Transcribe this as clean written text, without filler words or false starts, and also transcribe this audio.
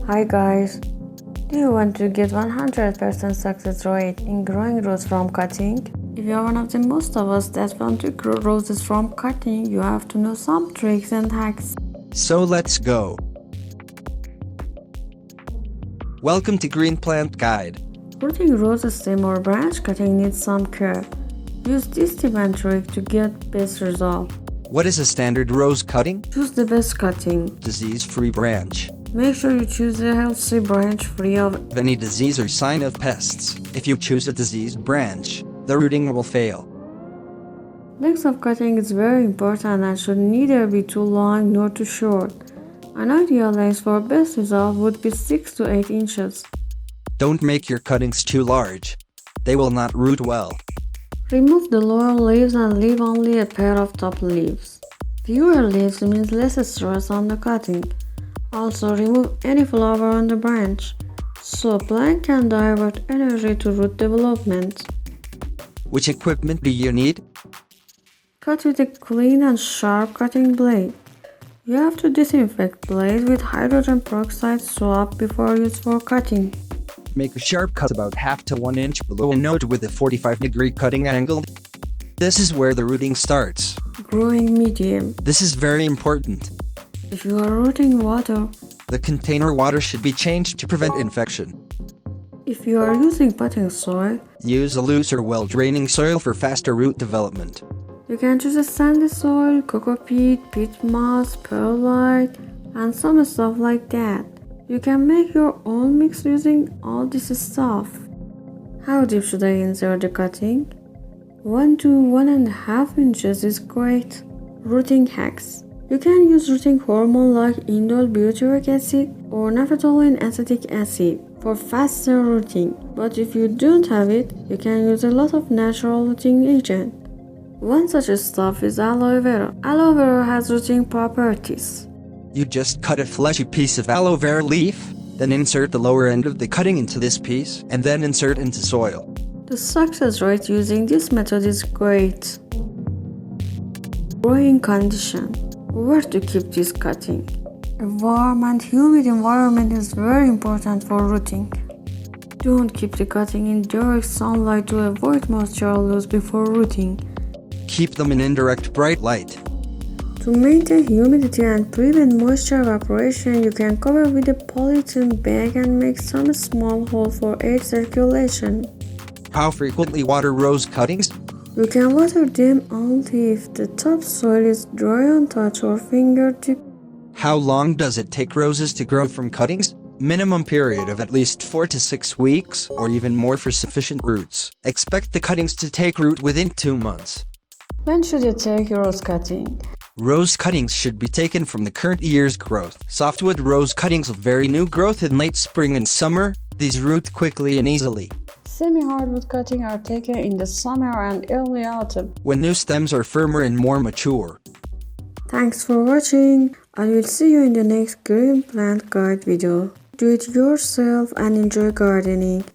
Hi guys, do you want to get 100% success rate in growing roses from cutting? If you are one of the most of us that want to grow roses from cutting, you have to know some tricks and hacks. So let's go. Welcome to Green Plant Guide. Rooting roses stem or branch cutting needs some care. Use this tip and trick to get best result. What is a standard rose cutting? Choose the best cutting. Disease-free branch. Make sure you choose a healthy branch free of Any disease or sign of pests. If you choose a diseased branch, the rooting will fail. length of cutting is very important and should neither be too long nor too short. An ideal length for best result would be 6 to 8 inches. Don't make your cuttings too large. They will not root well. Remove the lower leaves and leave only a pair of top leaves. Fewer leaves means less stress on the cutting. Also remove any flower on the branch, so plant can divert energy to root development. Which equipment do you need? Cut with a clean and sharp cutting blade. You have to disinfect blade with hydrogen peroxide swab before use for cutting. Make a sharp cut about half to 1 inch below a node with a 45-degree cutting angle. This is where the rooting starts. Growing medium. This is very important. If you are rooting water, The container water should be changed to prevent infection. if you are using potting soil, Use a looser, well-draining soil for faster root development. you can choose a sandy soil, cocoa peat, peat moss, perlite, and some stuff like that. You can make your own mix using all this stuff. How deep should I insert the cutting? 1 to 1.5 inches is great. Rooting hacks. You can use rooting hormone like indole butyric acid or naphthalene acetic acid for faster rooting. But if you don't have it, you can use a lot of natural rooting agent. One such stuff is aloe vera. Aloe vera has rooting properties. You just cut a fleshy piece of aloe vera leaf, then insert the lower end of the cutting into this piece, and then insert into soil. The success rate using this method is great. Growing condition. Where to keep this cutting? A warm and humid environment is very important for rooting. Don't keep the cutting in direct sunlight to avoid moisture loss before rooting. Keep them in indirect bright light. To maintain humidity and prevent moisture evaporation, you can cover with a polythene bag and make some small hole for air circulation. How frequently water rose cuttings? You can water them only if the topsoil is dry on touch or fingertip. How long does it take roses to grow from cuttings? Minimum period of at least 4 to 6 weeks, or even more for sufficient roots. Expect the cuttings to take root within 2 months. When should you take your rose cutting? Rose cuttings should be taken from the current year's growth. Softwood rose cuttings will vary new growth in late spring and summer. These root quickly and easily. Semi-hardwood cutting are taken in the summer and early autumn. When new stems are firmer and more mature. Thanks for watching. I will see you in the next Green Plant Guide video. Do it yourself and enjoy gardening.